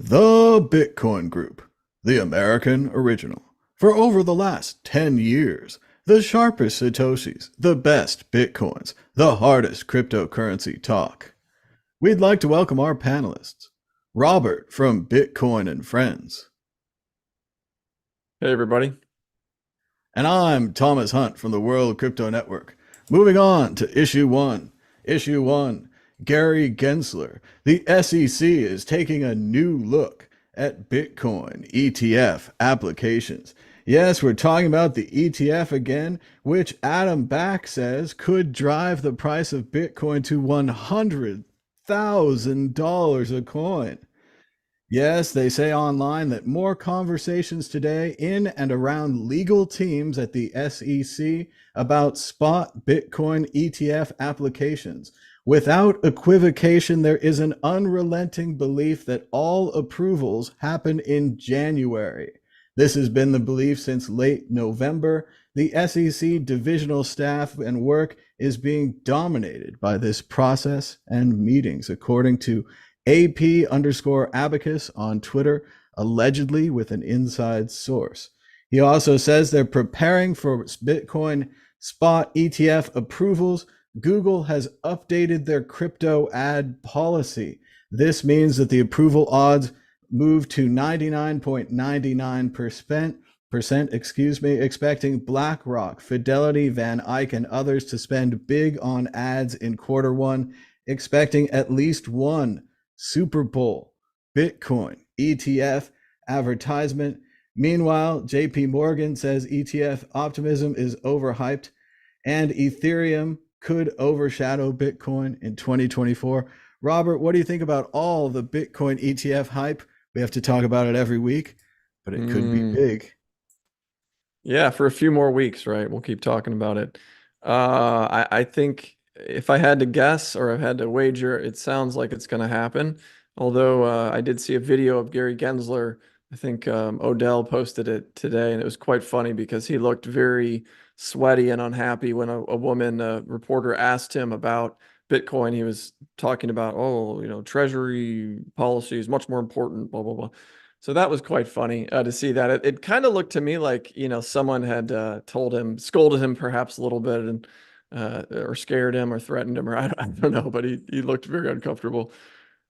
The Bitcoin Group, the American original. For over the last 10 years, the sharpest Satoshis, the best Bitcoins, the hardest cryptocurrency talk. We'd like to welcome our panelists. Robert from Bitcoin and Friends. Hey, everybody. And I'm Thomas Hunt from the World Crypto Network. Moving on to issue one. Issue one, Gary Gensler. The SEC is taking a new look at Bitcoin ETF applications. Yes, we're talking about the ETF again, which Adam Back says could drive the price of Bitcoin to $100,000 a coin. Yes, they say online that more conversations today in and around legal teams at the SEC about spot Bitcoin ETF applications. Without equivocation, there is an unrelenting belief that all approvals happen in January. This has been the belief since late November. The SEC divisional staff and work is being dominated by this process and meetings, according to AP_abacus on Twitter, allegedly with an inside source. He also says they're preparing for Bitcoin spot ETF approvals. Google has updated their crypto ad policy. This means that the approval odds move to 99.99%, expecting BlackRock, Fidelity, Van Eyck, and others to spend big on ads in quarter one, expecting at least one Super Bowl Bitcoin ETF advertisement. Meanwhile, JP Morgan says ETF optimism is overhyped and Ethereum could overshadow Bitcoin in 2024. Robert, what do you think about all the Bitcoin ETF hype? We have to talk about it every week, but it could be big. Yeah, for a few more weeks, right? We'll keep talking about it. I think if I had to guess or I had to wager, it sounds like it's going to happen. Although I did see a video of Gary Gensler. I think Odell posted it today, and it was quite funny because he looked very sweaty and unhappy when a reporter asked him about Bitcoin. He was talking about, treasury policy is much more important, blah, blah, blah. So that was quite funny to see that. It kind of looked to me like, someone had scolded him perhaps a little bit and or scared him or threatened him, or I don't know, but he looked very uncomfortable.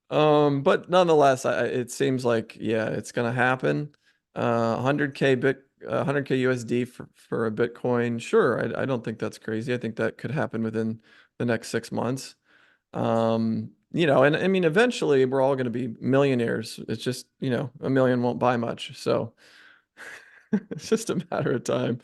But nonetheless, it seems like, yeah, it's going to happen. 100K USD for a Bitcoin. Sure. I don't think that's crazy. I think that could happen within the next 6 months. And I mean, eventually we're all going to be millionaires. It's just, a million won't buy much. So it's just a matter of time.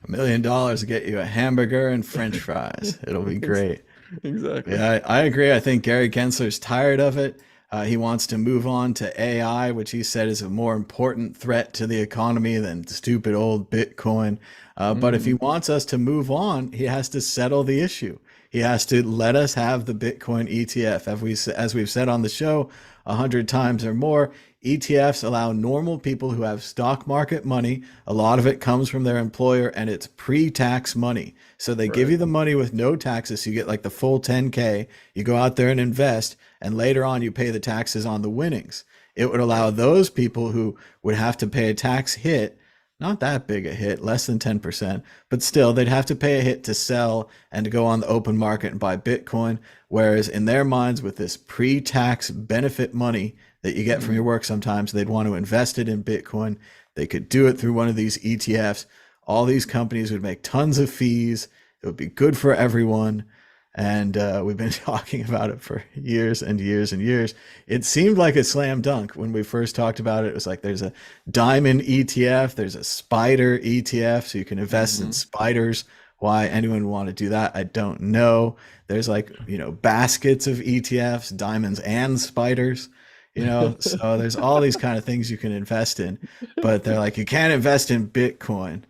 $1 million to get you a hamburger and French fries. It'll be great. Exactly. Yeah, I agree. I think Gary Gensler's tired of it. He wants to move on to AI, which he said is a more important threat to the economy than stupid old Bitcoin. But if he wants us to move on, he has to settle the issue. He has to let us have the Bitcoin ETF. As we've said on the show 100 times or more, ETFs allow normal people who have stock market money. A lot of it comes from their employer and it's pre-tax money. So they give you the money with no taxes. So you get like the full 10K. You go out there and invest, and later on you pay the taxes on the winnings. It would allow those people who would have to pay a tax hit, not that big a hit, less than 10%, but still they'd have to pay a hit to sell and to go on the open market and buy Bitcoin. Whereas in their minds, with this pre-tax benefit money that you get from your work, sometimes they'd want to invest it in Bitcoin. They could do it through one of these ETFs. All these companies would make tons of fees. It would be good for everyone. And we've been talking about it for years and years and years. It seemed like a slam dunk when we first talked about it. It was like there's a diamond ETF, there's a spider ETF, so you can invest in spiders. Why anyone would want to do that, I don't know. There's baskets of ETFs, diamonds and spiders. So there's all these kind of things you can invest in, but they're like, you can't invest in Bitcoin.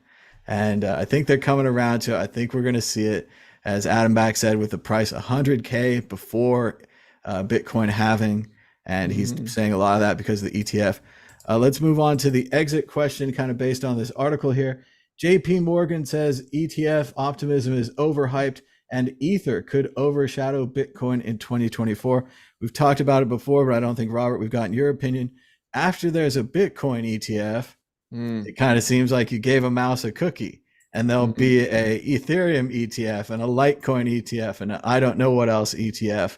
And I think they're coming around to it. I think we're going to see it, as Adam Back said, with the price 100K before Bitcoin halving. And he's saying a lot of that because of the ETF. Let's move on to the exit question, kind of based on this article here. JP Morgan says ETF optimism is overhyped and Ether could overshadow Bitcoin in 2024. We've talked about it before, but I don't think, Robert, we've gotten your opinion. After there's a Bitcoin ETF, Mm, it kind of seems like you gave a mouse a cookie, and there'll mm. be a Ethereum ETF and a Litecoin ETF and I don't know what else ETF.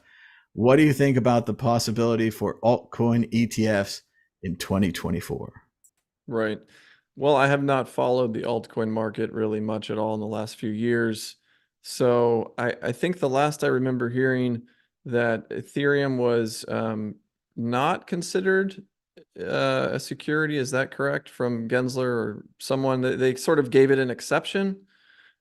What do you think about the possibility for altcoin ETFs in 2024? Right. Well, I have not followed the altcoin market really much at all in the last few years. So I think the last I remember hearing that Ethereum was not considered a security. Is that correct? From Gensler or someone that they sort of gave it an exception.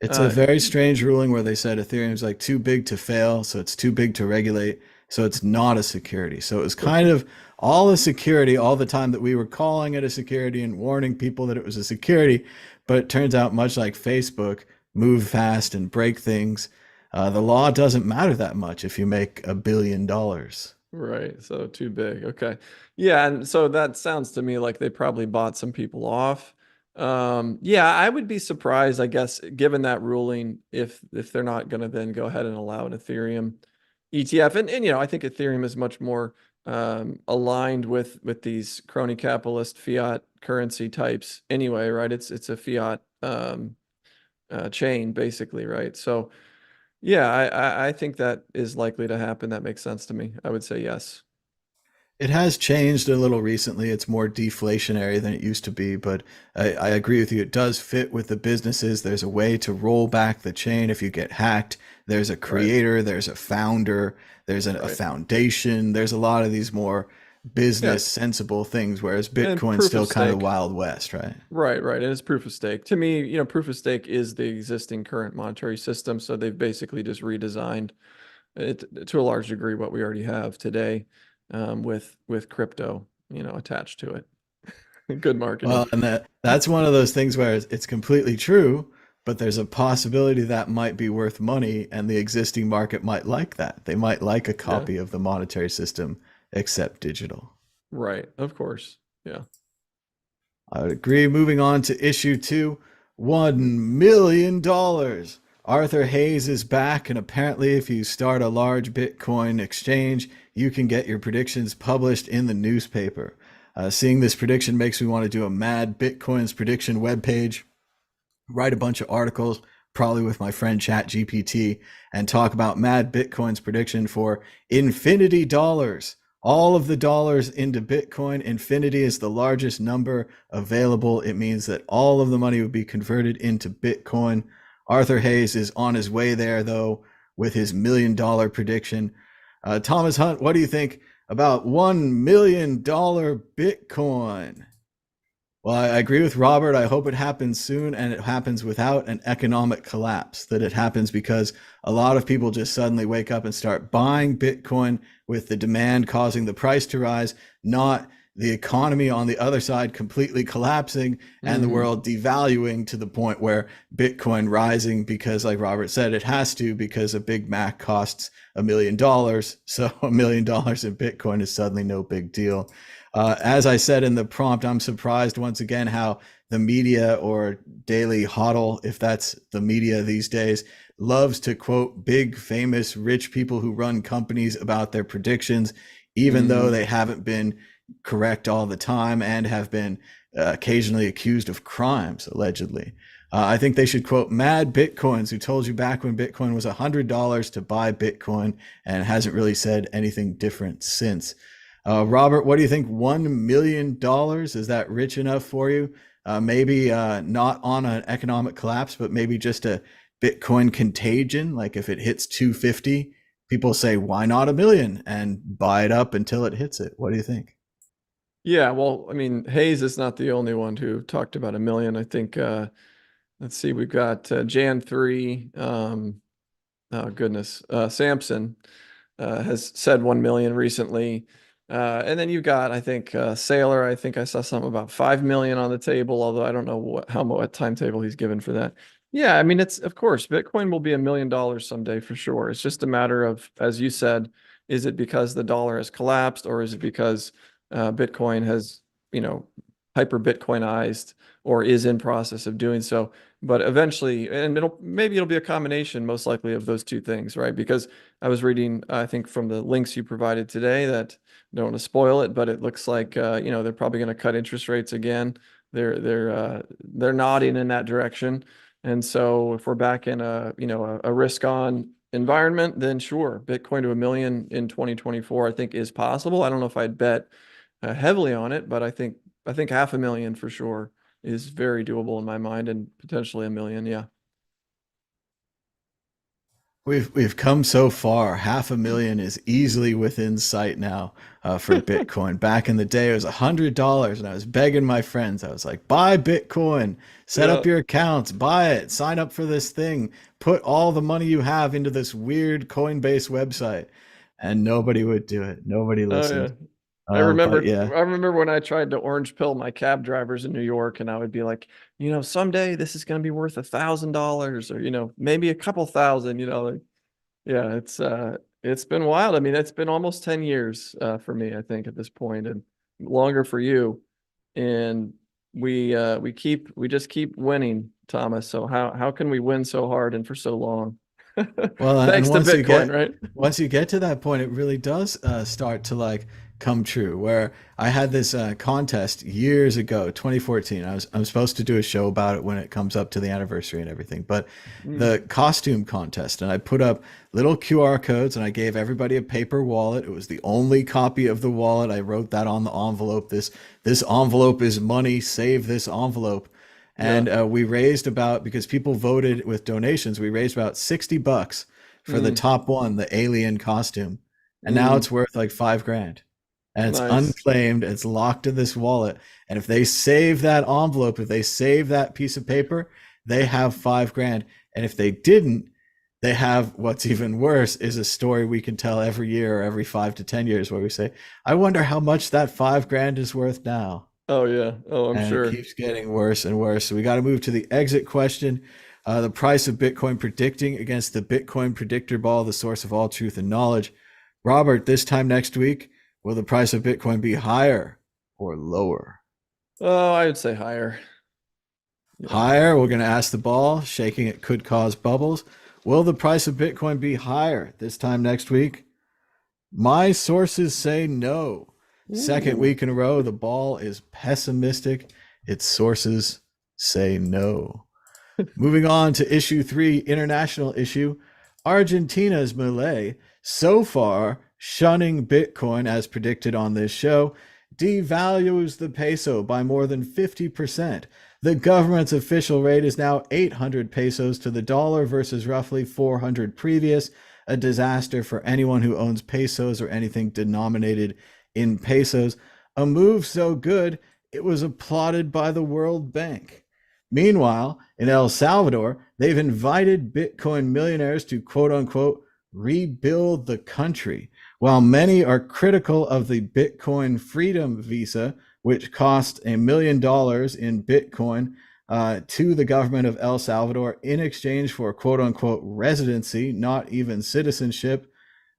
It's a Uh, very strange ruling where they said Ethereum's like too big to fail, so it's too big to regulate, so it's not a security. So it was kind of all a security all the time that we were calling it a security and warning people that it was a security. But it turns out, much like Facebook, move fast and break things. The law doesn't matter that much if you make $1 billion. Right. So too big. Okay. Yeah. And so that sounds to me like they probably bought some people off. Yeah, I would be surprised, I guess, given that ruling, if they're not going to then go ahead and allow an Ethereum ETF. And I think Ethereum is much more aligned with these crony capitalist fiat currency types anyway, right? It's a fiat chain basically, right? So yeah, I think that is likely to happen. That makes sense to me. I would say yes. It has changed a little recently. It's more deflationary than it used to be, but I agree with you. It does fit with the businesses. There's a way to roll back the chain if you get hacked. There's a Right, creator, there's a founder, there's a right. foundation. There's a lot of these more Yeah, business sensible things, whereas and Bitcoin's proof of still kind of stake. Wild West, right? Right, right. And it's proof of stake. To me, proof of stake is the existing current monetary system. So they've basically just redesigned it to a large degree what we already have today, with crypto, attached to it. Good marketing. Well, and that's one of those things where it's completely true, but there's a possibility that might be worth money, and the existing market might like that. They might like a Yeah, copy of the monetary system, except digital. right. Of course. Yeah. I would agree. Moving on to issue two, $1 million. Arthur Hayes is back, and apparently, if you start a large Bitcoin exchange, you can get your predictions published in the newspaper. Seeing this prediction makes me want to do a Mad Bitcoins prediction webpage, write a bunch of articles, probably with my friend ChatGPT, and talk about Mad Bitcoin's prediction for infinity dollars. All of the dollars into Bitcoin. Infinity is the largest number available. It means that all of the money would be converted into Bitcoin. Arthur Hayes is on his way there, though, with his $1 million prediction. Thomas Hunt, what do you think about $1 million Bitcoin? Well, I agree with Robert. I hope it happens soon and it happens without an economic collapse, that it happens because a lot of people just suddenly wake up and start buying Bitcoin with the demand causing the price to rise, not the economy on the other side completely collapsing and the Hmm. world devaluing to the point where Bitcoin rising because, like Robert said, it has to because a Big Mac costs $1 million. So $1 million in Bitcoin is suddenly no big deal. As I said in the prompt, I'm surprised once again how the media, or Daily Hodl, if that's the media these days, loves to quote big, famous, rich people who run companies about their predictions, even though Hmm. they haven't been correct all the time and have been occasionally accused of crimes, allegedly. I think they should quote Mad Bitcoins, who told you back when Bitcoin was $100 to buy Bitcoin and hasn't really said anything different since. Robert, what do you think? $1 million, is that rich enough for you? Maybe not on an economic collapse, but maybe just a Bitcoin contagion. Like if it hits 250, people say, why not a million, and buy it up until it hits it. What do you think? Yeah, well, I mean, Hayes is not the only one who talked about a million. I think let's see, we've got Jan 3. Oh goodness. Samson has said 1 million recently. And then you've got, I think, Sailor. I think I saw something about 5 million on the table, although I don't know what timetable he's given for that. Yeah, I mean, it's of course, Bitcoin will be $1 million someday for sure. It's just a matter of, as you said, is it because the dollar has collapsed, or is it because Bitcoin has, you know, hyper Bitcoinized or is in process of doing so? but eventually, and it'll be a combination, most likely, of those two things, right? Because I was reading, I think from the links you provided today, that don't want to spoil it, but it looks like they're probably going to cut interest rates again. They're nodding in that direction, and so if we're back in a risk on environment, then sure, Bitcoin to 1 million in 2024, I think is possible. I don't know if I'd bet heavily on it, but I think 500,000 for sure is very doable in my mind, and potentially 1 million. Yeah. We've come so far. 500,000 is easily within sight now for Bitcoin. Back in the day, it was $100, and I was begging my friends. I was like, "Buy Bitcoin, set Yeah. up your accounts, buy it, sign up for this thing, put all the money you have into this weird Coinbase website," and nobody would do it. Nobody Oh yeah. listened. I But remembered yeah, I remember when I tried to orange pill my cab drivers in New York, and I would be like, someday this is going to be worth $1,000, or maybe a couple thousand, like, yeah, it's been wild. I mean, it's been almost 10 years for me, I think, at this point, and longer for you. And we just keep winning, Thomas. So how can we win so hard and for so long? well, and Thanks to Bitcoin, right? once you get to that point, it really does start to like come true. Where I had this contest years ago, 2014. I'm supposed to do a show about it when it comes up to the anniversary and everything. But Mm, the costume contest, and I put up little QR codes, and I gave everybody a paper wallet. It was the only copy of the wallet. I wrote that on the envelope. This envelope is money. Save this envelope. yeah. And we raised about, because people voted with donations, we raised about $60 for the Mm, top one, the alien costume. And now mm, it's worth like 5 grand. And it's nice. unclaimed, it's locked in this wallet. And if they save that envelope, if they save that piece of paper, they have 5 grand. And if they didn't, they have, what's even worse is a story we can tell every year or every 5 to 10 years where we say, I wonder how much that 5 grand is worth now. Oh yeah. Oh, I'm And it sure. keeps getting worse and worse. So we got to move to the exit question. The price of Bitcoin predicting against the Bitcoin predictor ball, the source of all truth and knowledge. Robert, this time next week, will the price of Bitcoin be higher or lower? Oh, I would say higher. Yeah. Higher. We're going to ask the ball. Shaking it could cause bubbles. Will the price of Bitcoin be higher this time next week? My sources say no. Second Ooh. week in a row, the ball is pessimistic. Its sources say no. Moving on to issue three, international issue. Argentina's Milei, so far shunning Bitcoin as predicted on this show, devalues the peso by more than 50%. The government's official rate is now 800 pesos to the dollar versus roughly 400 previous, a disaster for anyone who owns pesos or anything denominated in pesos. A move so good, it was applauded by the World Bank. Meanwhile, in El Salvador, they've invited Bitcoin millionaires to quote unquote rebuild the country. While many are critical of the Bitcoin Freedom Visa, which cost $1 million in Bitcoin to the government of El Salvador in exchange for quote unquote residency, not even citizenship,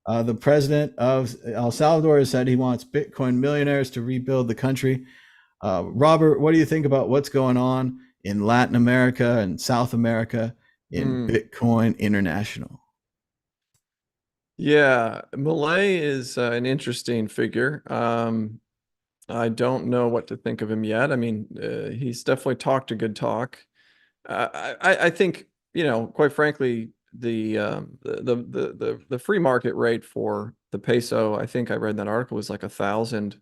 the president of El Salvador has said he wants Bitcoin millionaires to rebuild the country. Robert, what do you think about what's going on in Latin America and South America in Mm. Bitcoin International? Yeah, Malay is an interesting figure. I don't know what to think of him yet. I mean, he's definitely talked a good talk. I think, quite frankly, the free market rate for the peso, I think I read that article, was like 1,000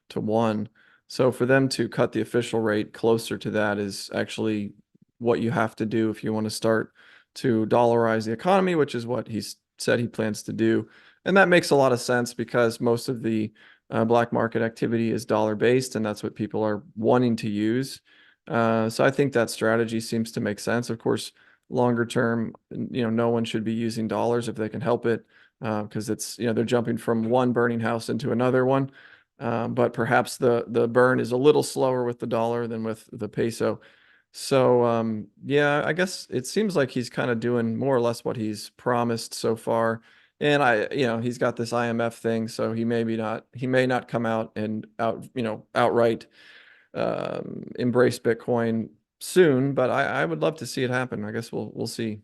to 1. So for them to cut the official rate closer to that is actually what you have to do if you want to start to dollarize the economy, which is what he's said he plans to do. And that makes a lot of sense because most of the black market activity is dollar based, and that's what people are wanting to use. So I think that strategy seems to make sense. Of course, longer term, no one should be using dollars if they can help it, because they're jumping from one burning house into another one. But perhaps the burn is a little slower with the dollar than with the peso. So yeah, I guess it seems like he's kind of doing more or less what he's promised so far. And he's got this IMF thing, so he may not come out and outright embrace Bitcoin soon, but I would love to see it happen. I guess we'll see.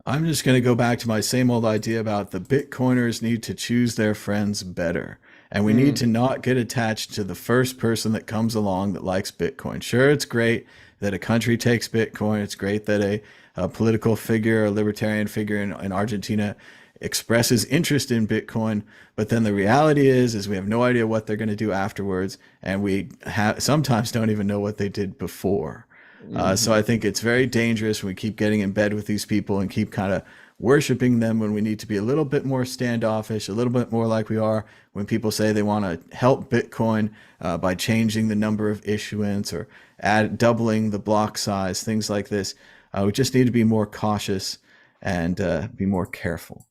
I'm just going to go back to my same old idea about the Bitcoiners need to choose their friends better. And we need Mm, to not get attached to the first person that comes along that likes Bitcoin. Sure, it's great that a country takes Bitcoin. It's great that a political figure, a libertarian figure in Argentina expresses interest in Bitcoin. But then the reality is we have no idea what they're going to do afterwards. And we sometimes don't even know what they did before. So I hmm. think it's very dangerous when we keep getting in bed with these people and keep kind of worshiping them when we need to be a little bit more standoffish, a little bit more like we are when people say they want to help Bitcoin by changing the number of issuance or doubling the block size, things like this. We just need to be more cautious and be more careful.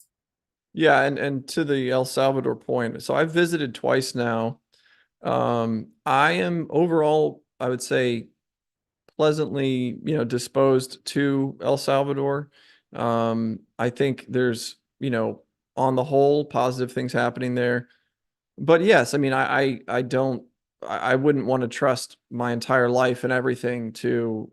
Yeah, and to the El Salvador point, so I've visited twice now. I am overall, I would say, pleasantly, disposed to El Salvador. I think there's, on the whole, positive things happening there. But yes, I mean, I don't, I wouldn't want to trust my entire life and everything to,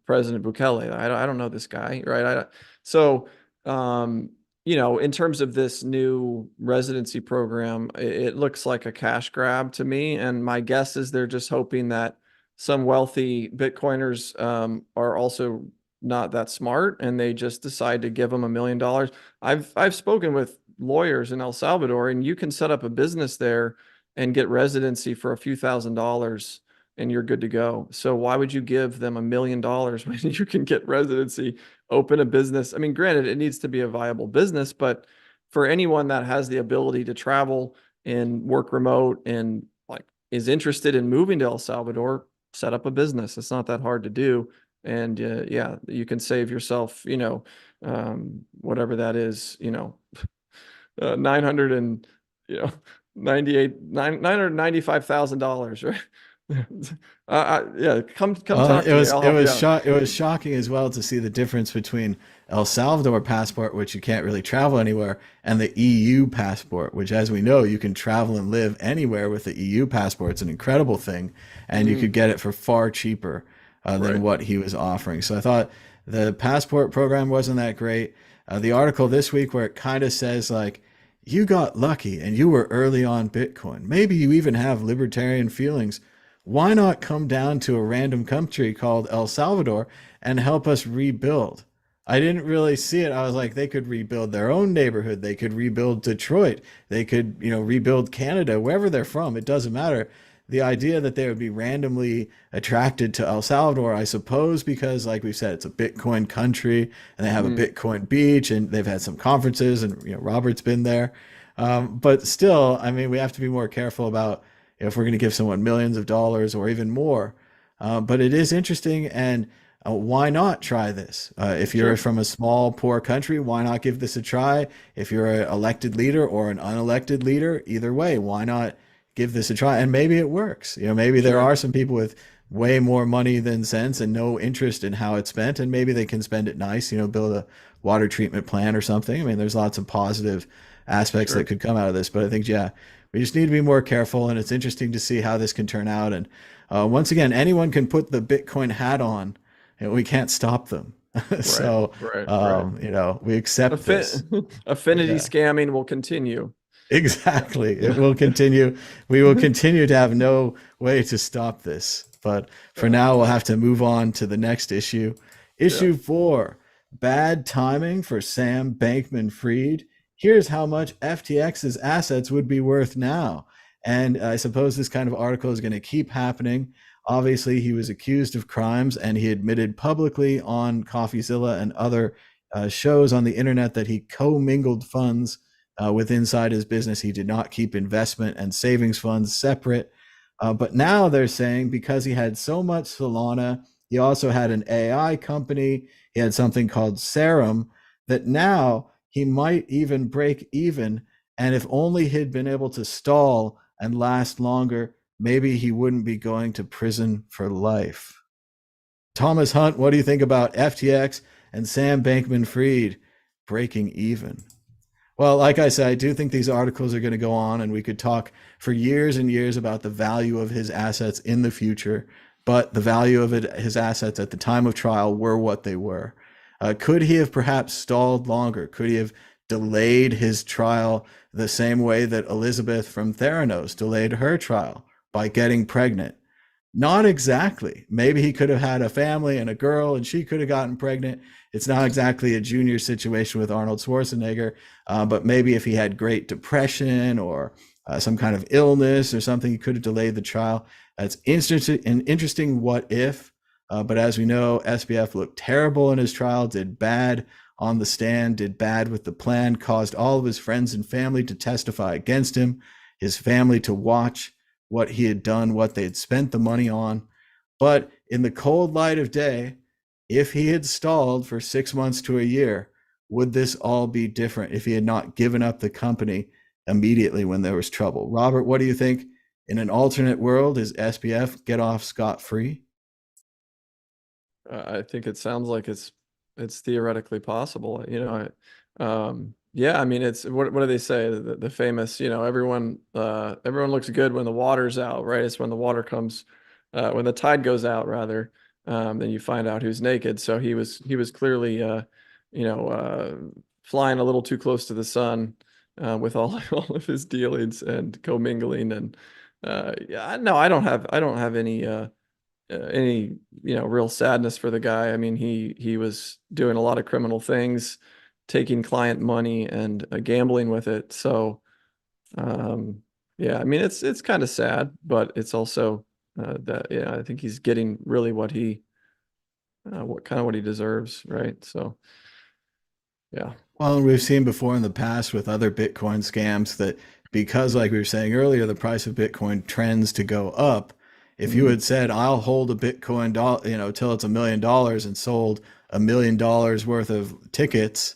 President Bukele. I don't know this guy, right? So, um, in terms of this new residency program, it looks like a cash grab to me. And my guess is they're just hoping that some wealthy Bitcoiners, are also not that smart and they just decide to give them $1 million. I've spoken with lawyers in El Salvador, and you can set up a business there and get residency for a few $1,000s and you're good to go. So why would you give them $1 million when you can get residency, open a business? I mean, granted, it needs to be a viable business, but for anyone that has the ability to travel and work remote and like is interested in moving to El Salvador, set up a business. It's not that hard to do. And yeah, you can save yourself, whatever that is, 900 and you know 98 $995,000, right? Yeah, come Well, talk to me, I'll help you out. it was shocking as well to see the difference between El Salvador passport, which you can't really travel anywhere, and the EU passport, which, as we know, you can travel and live anywhere with the EU passport. It's an incredible thing, and you could Mm, get it for far cheaper than right. what he was offering. So I thought the passport program wasn't that great. The article this week where it kind of says like, you got lucky and you were early on Bitcoin. Maybe you even have libertarian feelings. Why not come down to a random country called El Salvador and help us rebuild? I didn't really see it. I was like, they could rebuild their own neighborhood. They could rebuild Detroit. They could, rebuild Canada, wherever they're from. It doesn't matter. The idea that they would be randomly attracted to El Salvador, I suppose, because, like we said, it's a Bitcoin country and they have a Mm, Bitcoin beach and they've had some conferences and, Robert's been there. But still, I mean, we have to be more careful about if we're going to give someone millions of dollars or even more. But it is interesting, and why not try this? If you're sure. from a small, poor country, why not give this a try? If you're an elected leader or an unelected leader, either way, why not give this a try? And maybe it works. Maybe there Sure. are some people with way more money than sense and no interest in how it's spent, and maybe they can spend it nice. Build a water treatment plant or something. I mean, there's lots of positive aspects that Sure. could come out of this, but I think, yeah, we just need to be more careful, and it's interesting to see how this can turn out. And once again, anyone can put the Bitcoin hat on, and we can't stop them. Right. So, Right. we accept this. Affinity Yeah. scamming will continue. Yeah. Exactly. It will continue. We will continue to have no way to stop this. But for Yeah. now, we'll have to move on to the next issue. Yeah. Issue 4, bad timing for Sam Bankman Fried. Here's how much FTX's assets would be worth now. And I suppose this kind of article is going to keep happening. Obviously, he was accused of crimes and he admitted publicly on CoffeeZilla and other shows on the internet that he commingled funds with inside his business. He did not keep investment and savings funds separate. But now they're saying because he had so much Solana, he also had an AI company, he had something called Serum, that now he might even break even. And if only he'd been able to stall and last longer, maybe he wouldn't be going to prison for life. Thomas Hunt, what do you think about FTX and Sam Bankman Fried breaking even? Well, like I said, I do think these articles are going to go on, and we could talk for years and years about the value of his assets in the future. but the value of it, his assets at the time of trial were what they were. Could he have perhaps stalled longer? Could he have delayed his trial the same way that Elizabeth from Theranos delayed her trial by getting pregnant? Not exactly. Maybe he could have had a family and a girl and she could have gotten pregnant. It's not exactly a junior situation with Arnold Schwarzenegger, but maybe if he had Great Depression or some kind of illness or something, he could have delayed the trial. That's an interesting what if. But as we know, SBF looked terrible in his trial, did bad on the stand, did bad with the plan, caused all of his friends and family to testify against him, his family to watch what he had done, what they had spent the money on. But in the cold light of day, if he had stalled for 6 months to a year, would this all be different if he had not given up the company immediately when there was trouble? Robert, what do you think? In an alternate world, does SBF get off scot-free? I think it sounds like it's theoretically possible. Yeah, I mean, it's what do they say? The famous, everyone looks good when the water's out, right? It's when the water comes, when the tide goes out, rather, then you find out who's naked. So he was clearly, flying a little too close to the sun, with all of his dealings and commingling, and yeah, no, I don't have any real sadness for the guy. I mean, he was doing a lot of criminal things, taking client money and gambling with it. So yeah, I mean, it's kind of sad, but it's also that, yeah, I think he's getting really what he deserves, right? So yeah. Well, we've seen before in the past with other Bitcoin scams that because, like we were saying earlier, the price of Bitcoin trends to go up. If you Mhm. had said, "I'll hold a Bitcoin, till it's $1 million," and sold $1 million worth of tickets,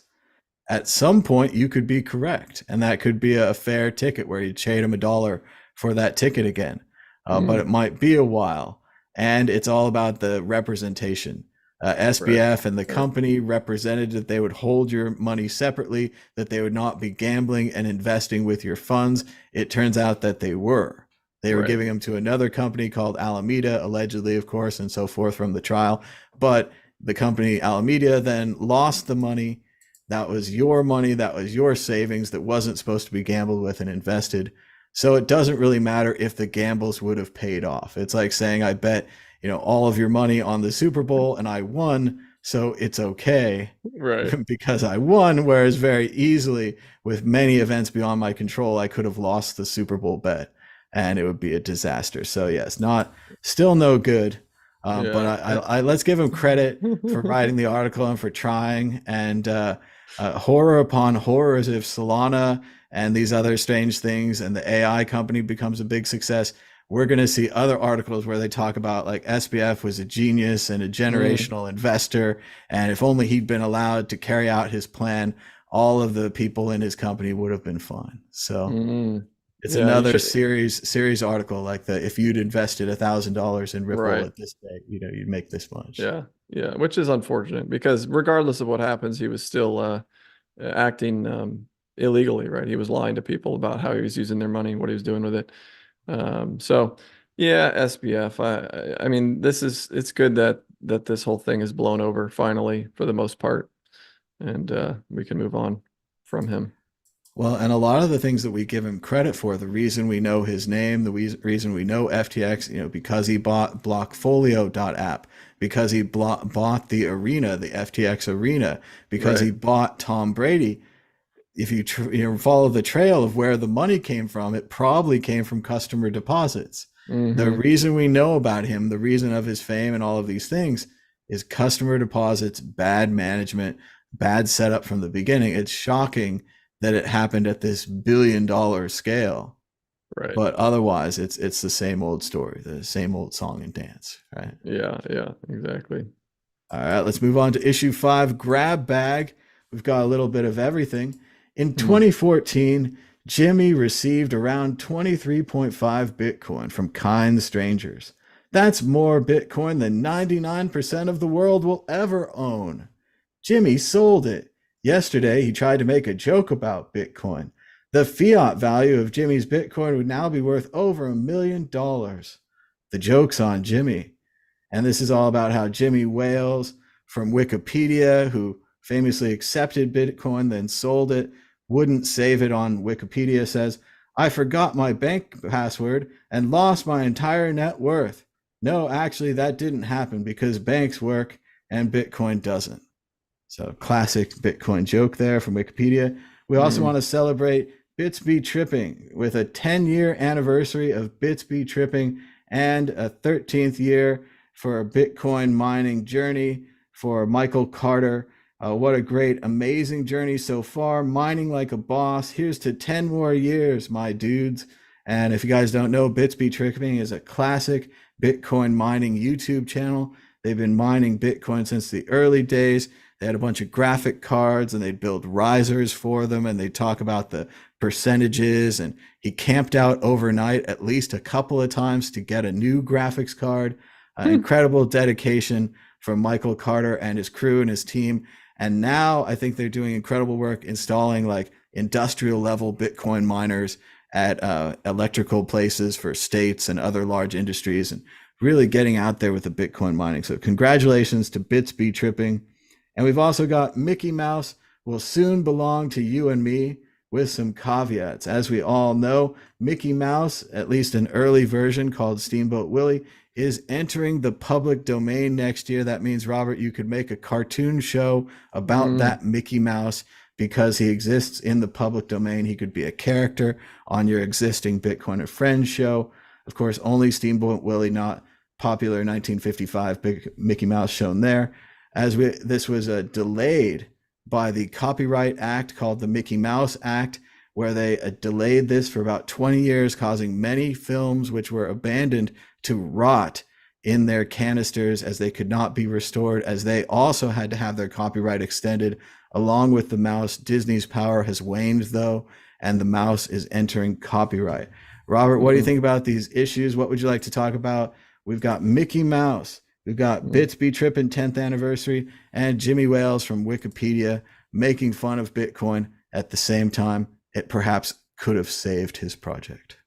at some point you could be correct, and that could be a fair ticket where you trade him $1 for that ticket again. But it Mm. might be a while, and it's all about the representation. Right. SBF and the Right. company represented that they would hold your money separately, that they would not be gambling and investing with your funds. It turns out that they were. They were Right. giving them to another company called Alameda, allegedly, of course, and so forth from the trial. But the company Alameda then lost the money. That was your money, that was your savings that wasn't supposed to be gambled with and invested. So it doesn't really matter if the gambles would have paid off. It's like saying, I bet, all of your money on the Super Bowl and I won, so it's okay Right. because I won. Whereas very easily, with many events beyond my control, I could have lost the Super Bowl bet and it would be a disaster. So yes, not still no good. But Yeah. let's give him credit for writing the article and for trying. And horror upon horror as if Solana and these other strange things and the AI company becomes a big success. We're going to see other articles where they talk about like SBF was a genius and a Mm. generational investor. And if only he'd been allowed to carry out his plan, all of the people in his company would have been fine. So Mm. it's Yeah, you another should. series article like the if you'd invested $1,000 in Ripple Right. at this day, you'd make this much. Yeah, yeah, which is unfortunate because regardless of what happens, he was still acting illegally, right? He was lying to people about how he was using their money, what he was doing with it. So yeah, SBF. I mean, it's good that this whole thing is blown over finally for the most part, and we can move on from him. Well, and a lot of the things that we give him credit for, the reason we know his name, the reason we know FTX, because he bought Blockfolio.app, because he bought the arena, the FTX arena, because he Right. bought Tom Brady. If you follow the trail of where the money came from, it probably came from customer deposits. The Mm-hmm. reason we know about him, the reason of his fame and all of these things is customer deposits, bad management, bad setup from the beginning. It's shocking that it happened at this $1 billion scale, Right. but otherwise it's the same old story, the same old song and dance, right? Yeah. Yeah. Exactly. All right, let's move on to issue 5, grab bag. We've got a little bit of everything. In Hmm. 2014, Jimmy received around 23.5 Bitcoin from kind strangers. That's more Bitcoin than 99% of the world will ever own. Jimmy sold it. Yesterday, he tried to make a joke about Bitcoin. The fiat value of Jimmy's Bitcoin would now be worth over $1 million. The joke's on Jimmy. And this is all about how Jimmy Wales from Wikipedia, who famously accepted Bitcoin, then sold it, wouldn't save it on Wikipedia, says, I forgot my bank password and lost my entire net worth. No, actually, that didn't happen because banks work and Bitcoin doesn't. So, classic Bitcoin joke there from Wikipedia. We also want Mm, to celebrate Bitsby Tripping with a 10-year anniversary of Bitsby Tripping and a 13th year for a Bitcoin mining journey for Michael Carter. What a great, amazing journey so far. Mining like a boss. Here's to 10 more years, my dudes. And if you guys don't know, Bitsby Tripping is a classic Bitcoin mining YouTube channel. They've been mining Bitcoin since the early days. They had a bunch of graphic cards and they'd build risers for them and they'd talk about the percentages. And he camped out overnight at least a couple of times to get a new graphics card. hmm, Incredible dedication from Michael Carter and his crew and his team. And now I think they're doing incredible work installing like industrial level Bitcoin miners at electrical places for states and other large industries and really getting out there with the Bitcoin mining. So congratulations to Bitsby Tripping. And we've also got Mickey Mouse will soon belong to you and me with some caveats. As we all know, Mickey Mouse, at least an early version called Steamboat Willie, is entering the public domain next year. That means, Robert, you could make a cartoon show about mm, that Mickey Mouse because he exists in the public domain. He could be a character on your existing Bitcoin and Friends show. Of course, only Steamboat Willie, not popular 1955 Big Mickey Mouse shown there. This was delayed by the Copyright Act called the Mickey Mouse Act, where they delayed this for about 20 years, causing many films which were abandoned to rot in their canisters as they could not be restored, as they also had to have their copyright extended along with the mouse. Disney's power has waned, though, and the mouse is entering copyright. Robert, what do you mm, think about these issues? What would you like to talk about? We've got Mickey Mouse. We've got mm. Bitsby Trippin' 10th anniversary and Jimmy Wales from Wikipedia making fun of Bitcoin at the same time. It perhaps could have saved his project.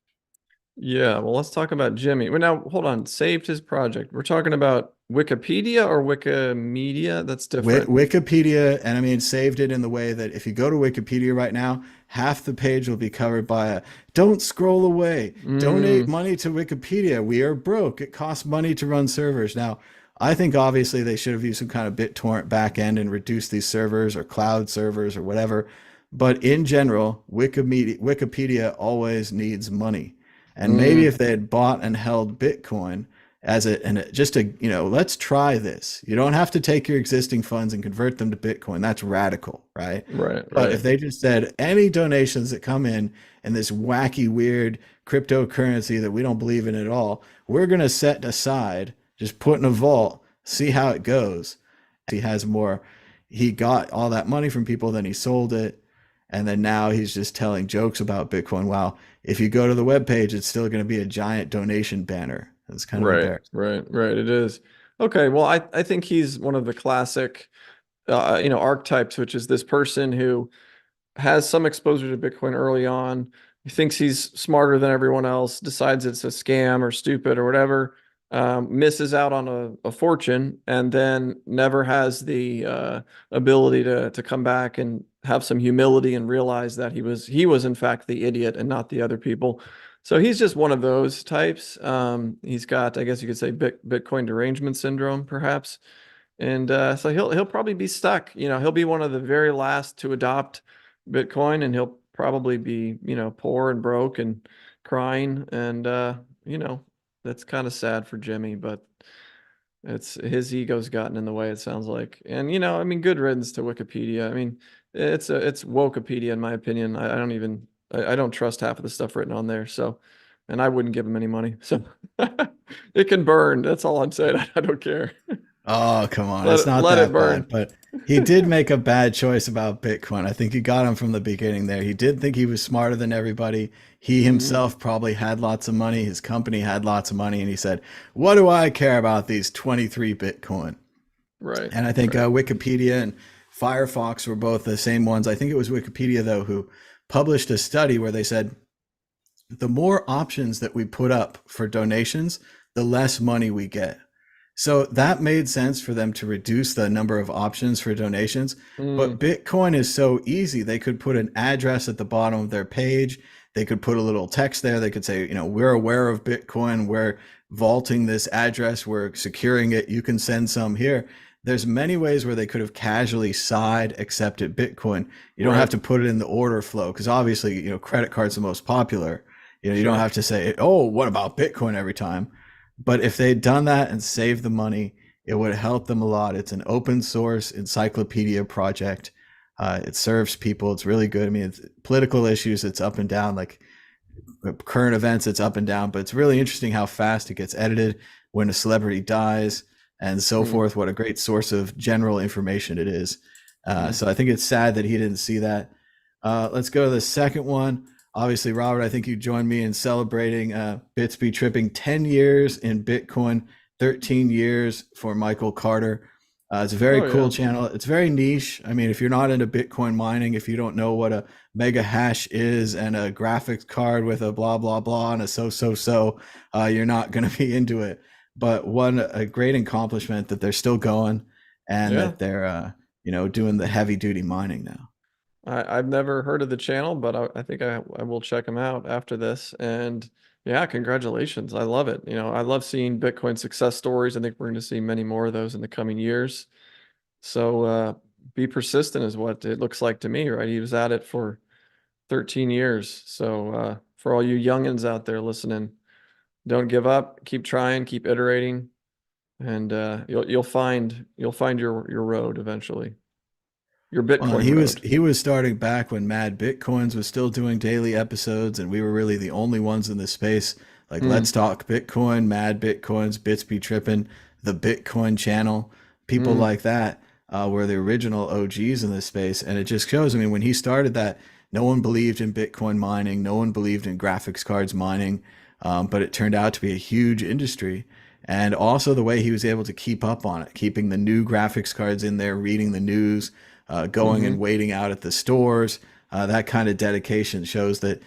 Yeah, well, let's talk about Jimmy. Well, now, hold on. Saved his project. We're talking about Wikipedia or Wikimedia? That's different. Wikipedia, and I mean, saved it in the way that if you go to Wikipedia right now, half the page will be covered by a don't scroll away, donate Mm, money to Wikipedia. We are broke. It costs money to run servers. Now, I think obviously they should have used some kind of BitTorrent backend and reduced these servers or cloud servers or whatever. But in general, Wikipedia always needs money. And maybe mm, if they had bought and held Bitcoin, as a and just a let's try this. You don't have to take your existing funds and convert them to Bitcoin. That's radical, right? right, But right. if they just said any donations that come in this wacky weird cryptocurrency that we don't believe in at all, we're going to set aside, just put in a vault, see how it goes. He has more, he got all that money from people, then he sold it, and then now he's just telling jokes about Bitcoin. Wow, if you go to the web page, it's still going to be a giant donation banner. It's kind of Right, embarrassing. right, right. It is. Okay, well, I think he's one of the classic archetypes, which is this person who has some exposure to Bitcoin early on. He thinks he's smarter than everyone else, decides it's a scam or stupid or whatever, misses out on a fortune, and then never has the ability to come back and have some humility and realize that he was in fact the idiot and not the other people. So he's just one of those types. He's got, I guess you could say, Bitcoin derangement syndrome, perhaps. And so he'll probably be stuck. He'll be one of the very last to adopt Bitcoin, and he'll probably be, poor and broke and crying. And that's kind of sad for Jimmy, but it's his ego's gotten in the way, it sounds like. And I mean, good riddance to Wikipedia. I mean, it's Wokepedia in my opinion. I don't trust half of the stuff written on there. So, and I wouldn't give him any money. So it can burn. That's all I'm saying. I don't care. Oh, come on. Let It's it not let it that bad. burn. But he did make a bad choice about Bitcoin. I think you got him from the beginning there. He did think he was smarter than everybody. He Mm, himself probably had lots of money. His company had lots of money. And he said, what do I care about these 23 Bitcoin? right, And I think right. Wikipedia and Firefox were both the same ones. I think it was Wikipedia, though, who published a study where they said the more options that we put up for donations, the less money we get. So that made sense for them to reduce the number of options for donations. But Mm, Bitcoin is so easy. They could put an address at the bottom of their page. They could put a little text there. They could say, we're aware of Bitcoin. We're vaulting this address. We're securing it. You can send some here. There's many ways where they could have casually side accepted Bitcoin. You don't have right. to put it in the order flow because obviously, credit card's the most popular. You don't Sure. have to say, oh, what about Bitcoin every time? But if they'd done that and saved the money, it would help them a lot. It's an open source encyclopedia project. It serves people. It's really good. I mean, it's political issues. It's up and down. Like current events, it's up and down, but it's really interesting how fast it gets edited when a celebrity dies and so Mm, forth. What a great source of general information it is. mm. So I think it's sad that he didn't see that. Let's go to the second one. Obviously, Robert, I think you joined me in celebrating Bitsby tripping 10 years in Bitcoin, 13 years for Michael Carter. It's a very Oh cool yeah. channel. It's very niche. I mean, if you're not into Bitcoin mining, if you don't know what a mega hash is and a graphics card with a blah blah blah and a so, you're not going to be into it. But one a great accomplishment that they're still going and Yeah. that they're doing the heavy duty mining now. I've never heard of the channel, but I think I will check them out after this. And yeah, congratulations. I love it. I love seeing Bitcoin success stories. I think we're going to see many more of those in the coming years. So be persistent is what it looks like to me, right? He was at it for 13 years. So for all you youngins out there listening, don't give up, keep trying, keep iterating, and you'll find your road eventually, your Well, Bitcoin road. he was starting back when Mad Bitcoins was still doing daily episodes, and we were really the only ones in this space. Like Let's Hmm. Talk Bitcoin, Mad Bitcoins, Bits Be Trippin', the Bitcoin channel, people Hmm. like that were the original OGs in this space. And it just shows. I mean, when he started that, no one believed in Bitcoin mining, no one believed in graphics cards mining, but it turned out to be a huge industry. And also the way he was able to keep up on it, keeping the new graphics cards in there, reading the news, going and Hmm. waiting out at the stores. That kind of dedication shows that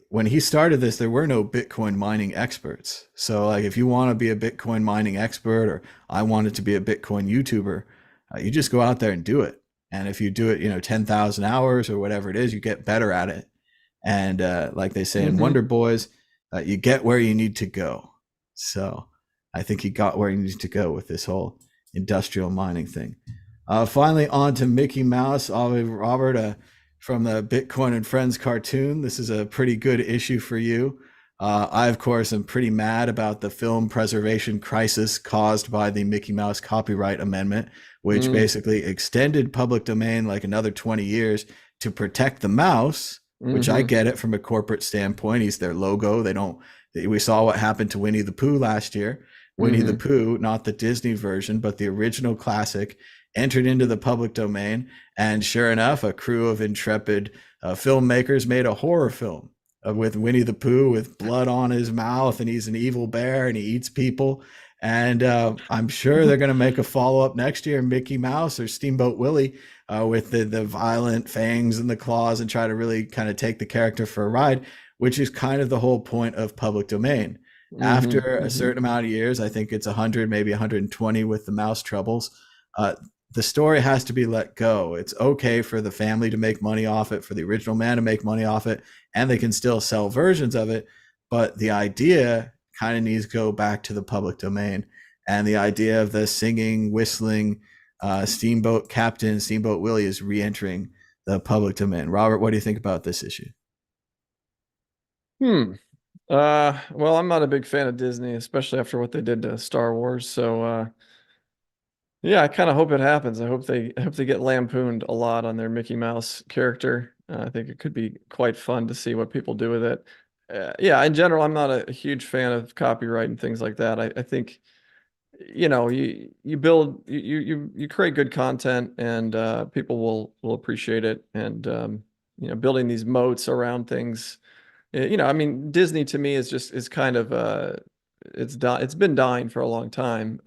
when he started this, there were no Bitcoin mining experts. So like if you want to be a Bitcoin mining expert, or I wanted to be a Bitcoin YouTuber, you just go out there and do it. And if you do it, 10,000 hours or whatever it is, you get better at it. And like they say in Hmm. Wonder Boys, you get where you need to go. So I think he got where he needs to go with this whole industrial mining thing. Finally, on to Mickey Mouse. Robert, from the Bitcoin and Friends cartoon. This is a pretty good issue for you. I, of course, am pretty mad about the film preservation crisis caused by the Mickey Mouse copyright amendment, which Hmm. basically extended public domain like another 20 years to protect the mouse, which I Hmm. get it from a corporate standpoint. He's their logo. They don't. We saw what happened to Winnie the Pooh last year. Winnie the Hmm. Pooh, not the Disney version, but the original classic, entered into the public domain. And sure enough, a crew of intrepid filmmakers made a horror film with Winnie the Pooh with blood on his mouth, and he's an evil bear and he eats people. And I'm sure they're going to make a follow up next year, Mickey Mouse or Steamboat Willie, with the violent fangs and the claws, and try to really kind of take the character for a ride, which is kind of the whole point of public domain. Hmm. After a Hmm. certain amount of years, I think it's 100, maybe 120 with the mouse troubles, uh, the story has to be let go. It's okay for the family to make money off it, for the original man to make money off it, and they can still sell versions of it. But the idea kind of needs to go back to the public domain. And the idea of the singing, whistling Steamboat Captain, Steamboat Willie is re entering the public domain. Robert, what do you think about this issue? Hmm. Well, I'm not a big fan of Disney, especially after what they did to Star Wars. So, yeah, I kind of hope it happens. I hope they get lampooned a lot on their Mickey Mouse character. I think it could be quite fun to see what people do with it. Yeah, in general, I'm not a huge fan of copyright and things like that. I think, you build you create good content and people will appreciate it. And building these moats around things. I mean, Disney to me is kind of it's been dying for a long time.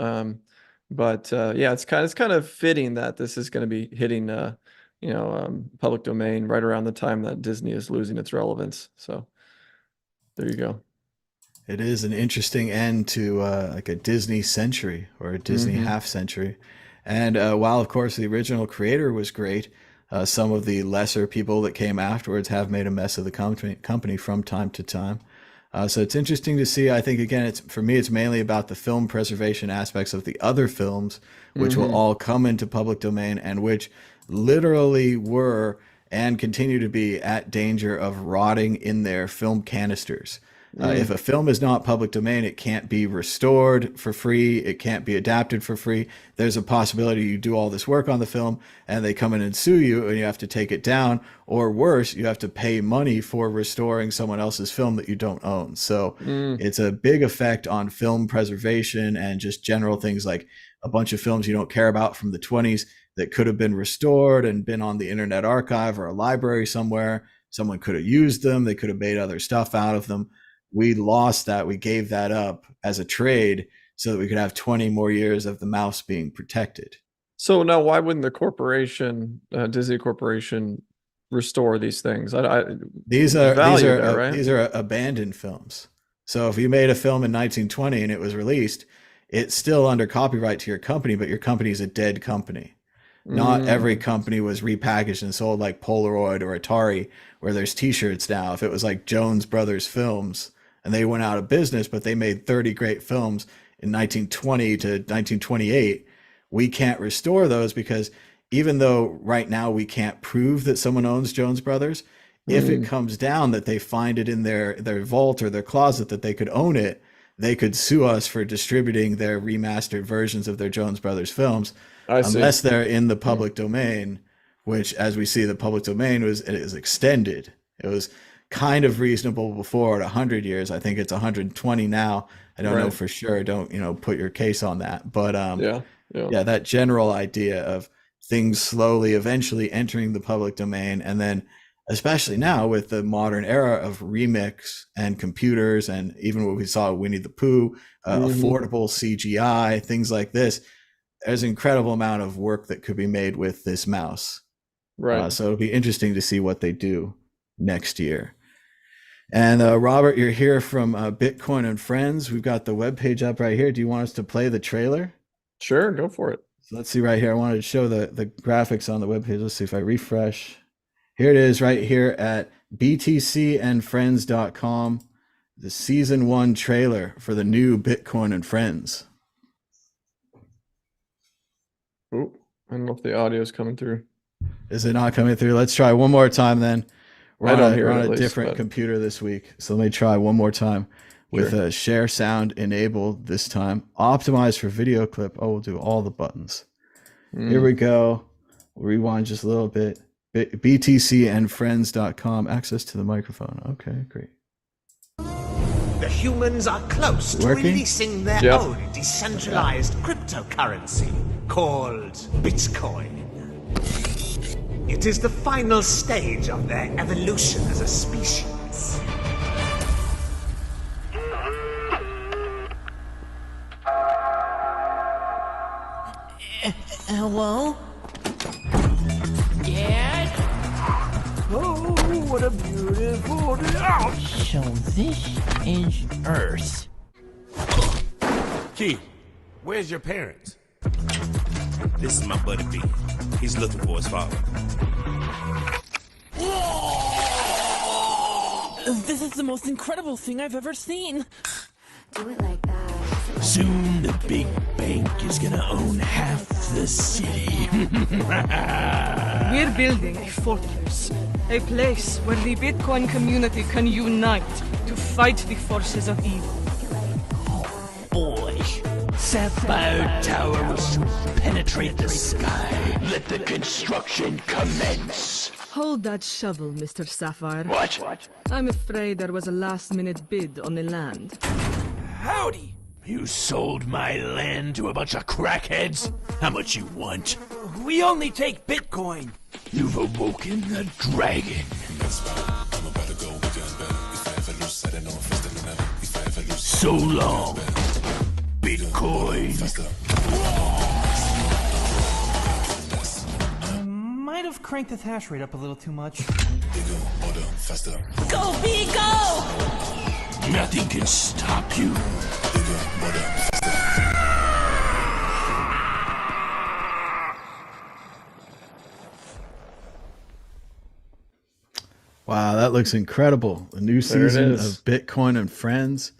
But yeah, it's kind of fitting that this is going to be hitting public domain right around the time that Disney is losing its relevance. So there you go. It is an interesting end to like a Disney century or a Disney Hmm. half century. And while, of course, the original creator was great, some of the lesser people that came afterwards have made a mess of the company from time to time. So it's interesting to see. I think again, it's for me, it's mainly about the film preservation aspects of the other films, which will Hmm. all come into public domain and which literally were and continue to be at danger of rotting in their film canisters. If Mm, a film is not public domain, it can't be restored for free. It can't be adapted for free. There's a possibility you do all this work on the film and they come in and sue you and you have to take it down. Or worse, you have to pay money for restoring someone else's film that you don't own. So mm. it's a big effect on film preservation and just general things like a bunch of films you don't care about from the 20s that could have been restored and been on the Internet Archive or a library somewhere. Someone could have used them, they could have made other stuff out of them. We lost that. We gave that up as a trade so that we could have 20 more years of the mouse being protected. So now, why wouldn't the corporation, Disney Corporation, restore these things? These There's are these value are there, uh, right? these are abandoned films. So if you made a film in 1920 and it was released, it's still under copyright to your company, but your company is a dead company. Not every Mm, company was repackaged and sold like Polaroid or Atari, where there's T-shirts now. If it was like Jones Brothers Films and they went out of business, but they made 30 great films in 1920 to 1928, we can't restore those because even though right now we can't prove that someone owns Jones Brothers, if it mm. comes down that they find it in their vault or their closet that they could own it, they could sue us for distributing their remastered versions of their Jones Brothers films I see. unless they're in the Mm, public domain, which, as we see, the public domain was it is extended. It was kind of reasonable before at 100 years. I think it's 120 now. I don't know right. for sure. Don't put your case on that, but Yeah. Yeah. yeah, that general idea of things slowly, eventually entering the public domain, and then especially now with the modern era of remix and computers, and even what we saw Winnie the Pooh, Hmm. affordable CGI, things like this, there's an incredible amount of work that could be made with this mouse. Right. So it'll be interesting to see what they do next year. And Robert, you're here from Bitcoin and Friends. We've got the webpage up right here. Do you want us to play the trailer? Sure. Go for it. So let's see right here. I wanted to show the graphics on the webpage. Let's see if I refresh. Here it is right here at btcandfriends.com. The season one trailer for the new Bitcoin and Friends. Ooh, I don't know if the audio is coming through. Is it not coming through? Let's try one more time then. I don't We're hear it on at a least, different but computer this week. So let me try one more time with sure. a share sound enabled this time. Optimized for video clip. Oh, we'll do all the buttons. Here Mm. we go. We'll rewind just a little bit. btcandfriends.com. Access to the microphone. Okay, great. The humans are close to Working? releasing their Yep. own decentralized cryptocurrency called Bitcoin. It is the final stage of their evolution as a species. Hello? Yes? Oh, what a beautiful day! So this is Earth. Key, where's your parents? This is my buddy B. He's looking for his father. This is the most incredible thing I've ever seen. Do it like that. Soon the big bank is gonna own half the city. We're building a fortress, a place where the Bitcoin community can unite to fight the forces of evil. Boy, Sapphire Tower will soon penetrate the sky. Let the construction commence. Hold that shovel, Mr. Sapphire. What? I'm afraid there was a last-minute bid on the land. Howdy. You sold my land to a bunch of crackheads? How much you want? We only take Bitcoin. You've awoken the dragon. So long, Bitcoin. Might have cranked the hash rate up a little too much. Go, B, go! Nothing can stop you. Wow, that looks incredible. A new season of Bitcoin and Friends.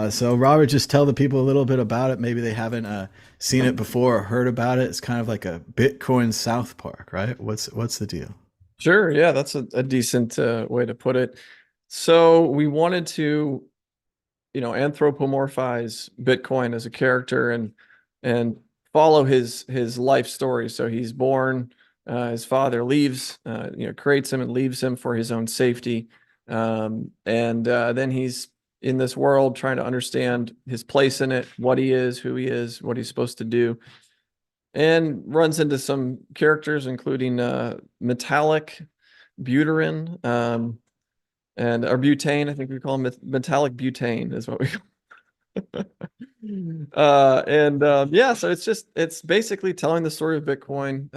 So Robert, just tell the people a little bit about it. Maybe they haven't seen it before or heard about it. It's kind of like a Bitcoin South Park, right? What's the deal? Sure. Yeah, that's a decent way to put it. So we wanted to, anthropomorphize Bitcoin as a character and follow his life story. So he's born, his father leaves, creates him and leaves him for his own safety. And then he's in this world trying to understand his place in it, what he is, who he is, what he's supposed to do, and runs into some characters, including Metallic, Buterin, or Butane. I think we call him Metallic Butane is what we call yeah, so it's basically telling the story of Bitcoin,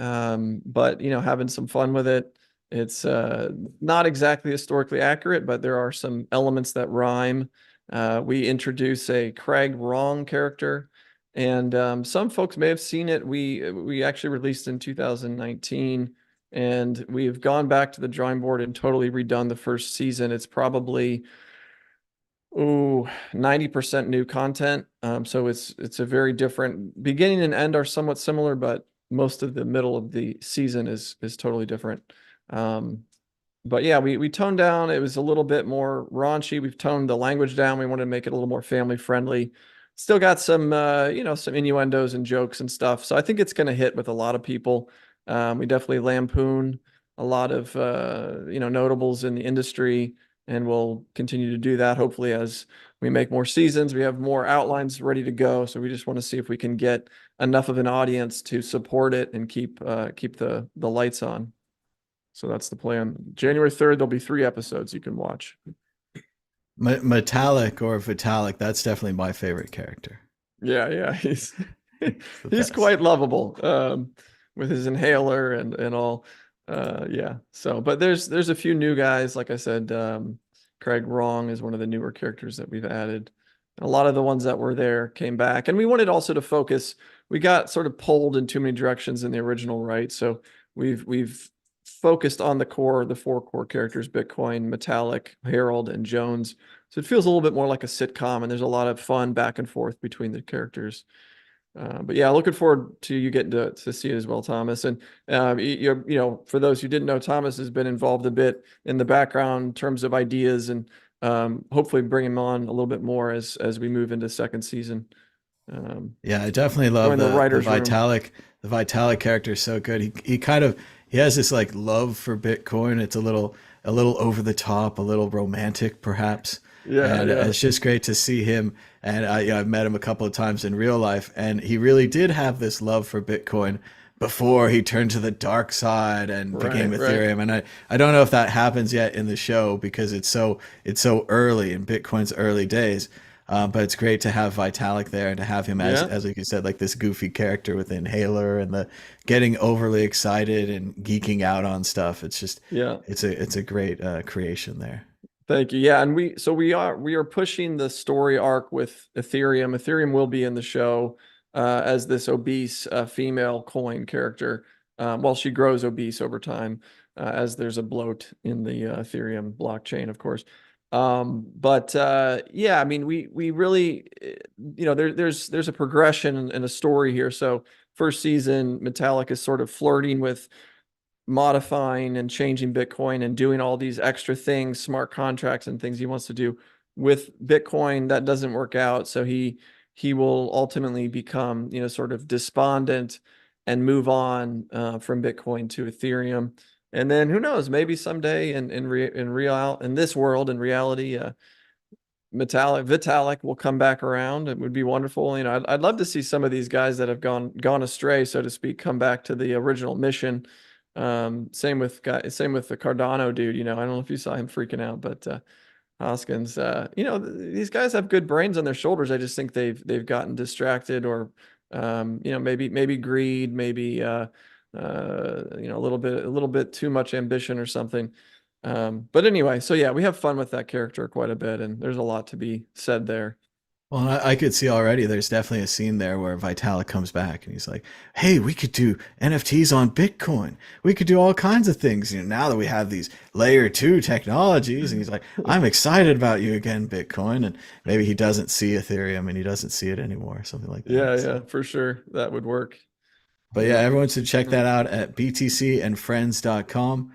but having some fun with it. It's not exactly historically accurate, but there are some elements that rhyme. We introduce a Craig Wrong character, and some folks may have seen it. We actually released in 2019, and we've gone back to the drawing board and totally redone the first season. It's probably 90% new content. So it's a very different beginning and end are somewhat similar, but most of the middle of the season is totally different. But yeah, we toned down. It was a little bit more raunchy. We've toned the language down. We wanted to make it a little more family friendly. Still got some some innuendos and jokes and stuff. So I think it's going to hit with a lot of people. We definitely lampoon a lot of notables in the industry, and we'll continue to do that hopefully as we make more seasons. We have more outlines ready to go, so we just want to see if we can get enough of an audience to support it and keep the lights on. So that's the plan. January 3rd, there'll be 3 episodes you can watch. Metallic or Vitalik, that's definitely my favorite character. Yeah, he's best. quite lovable with his inhaler and all. Yeah. So, but there's a few new guys. Like I said, Craig Wrong is one of the newer characters that we've added. A lot of the ones that were there came back, and we wanted also to focus. We got sort of pulled in too many directions in the original, right? So we've focused on the 4 core characters: Bitcoin, Metallic, Harold, and Jones. So it feels a little bit more like a sitcom, and there's a lot of fun back and forth between the characters. But yeah, looking forward to you getting to see it as well, Thomas. And for those who didn't know, Thomas has been involved a bit in the background in terms of ideas, and hopefully bring him on a little bit more as we move into second season. Yeah, I definitely love the Vitalik. Room. The Vitalik character is so good. He has this like love for Bitcoin. It's a little over the top, a little romantic perhaps. Yeah, and it's just great to see him. And I've met him a couple of times in real life, and he really did have this love for Bitcoin before he turned to the dark side and became Ethereum. Right. And I don't know if that happens yet in the show because it's so early in Bitcoin's early days. But it's great to have Vitalik there and to have him as like you said, like this goofy character with Inhaler and the getting overly excited and geeking out on stuff. It's just it's a great creation there. Thank you. Yeah, and we are pushing the story arc with Ethereum. Ethereum will be in the show as this obese female coin character. While she grows obese over time, as there's a bloat in the Ethereum blockchain, of course. Yeah, I mean, we really, there's a progression and a story here. So first season, Metallic is sort of flirting with modifying and changing Bitcoin and doing all these extra things, smart contracts and things he wants to do with Bitcoin. That doesn't work out. So he will ultimately become, sort of despondent and move on from Bitcoin to Ethereum. And then who knows, maybe someday in this world, in reality, Vitalik will come back around. It would be wonderful. I'd love to see some of these guys that have gone astray, so to speak, come back to the original mission. Same with the Cardano dude. I don't know if you saw him freaking out, but Hoskins, these guys have good brains on their shoulders. I just think they've gotten distracted, or maybe greed, maybe a little bit too much ambition or something. But anyway, so yeah, we have fun with that character quite a bit, and there's a lot to be said there. Well, I could see already there's definitely a scene there where Vitalik comes back and he's like, hey, we could do NFTs on Bitcoin. We could do all kinds of things, now that we have these layer 2 technologies. And he's like, I'm excited about you again, Bitcoin. And maybe he doesn't see Ethereum and he doesn't see it anymore, something like that. Yeah, So, yeah, for sure. That would work. but yeah, everyone should check that out at btcandfriends.com.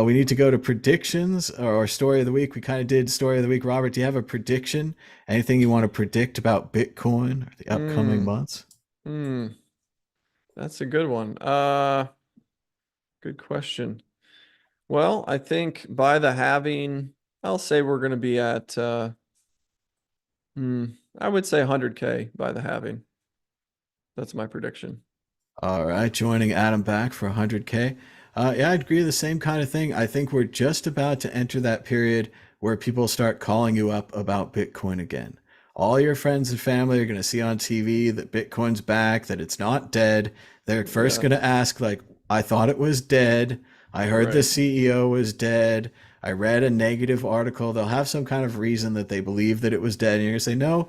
We need to go to predictions or story of the week. We kind of did story of the week. Robert, do you have a prediction? Anything you want to predict about Bitcoin or the upcoming months? That's a good one. Good question. Well, I think by the halving, I'll say we're going to be at, I would say 100K by the halving. That's my prediction. All right, joining Adam back for 100K. Yeah, I'd agree the same kind of thing. I think we're just about to enter that period where people start calling you up about Bitcoin again. All your friends and family are going to see on TV that Bitcoin's back, that it's not dead. They're first going to ask, like, I thought it was dead. I heard the CEO was dead. I read a negative article. They'll have some kind of reason that they believe that it was dead. And you're going to say, no,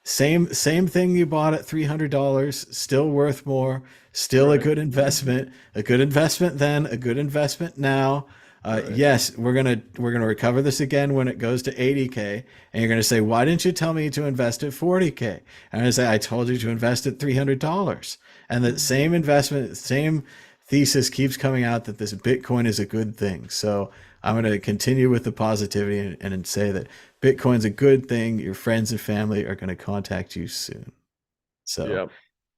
same thing you bought at $300, still worth more, still a good investment then, a good investment now. Yes, we're gonna recover this again when it goes to 80K, and you're gonna say, why didn't you tell me to invest at 40K? And I'm gonna say, I told you to invest at $300. And the same investment, same thesis keeps coming out that this Bitcoin is a good thing. So I'm going to continue with the positivity and say that Bitcoin's a good thing. Your friends and family are going to contact you soon. So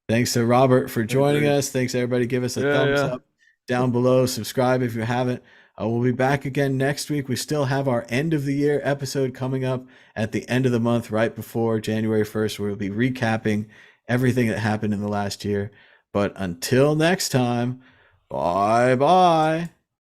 thanks to Robert for joining us. Thanks everybody. Give us a thumbs up down below. Subscribe if you haven't. We'll be back again next week. We still have our end of the year episode coming up at the end of the month, right before January 1st, where we'll be recapping everything that happened in the last year. But until next time, bye-bye.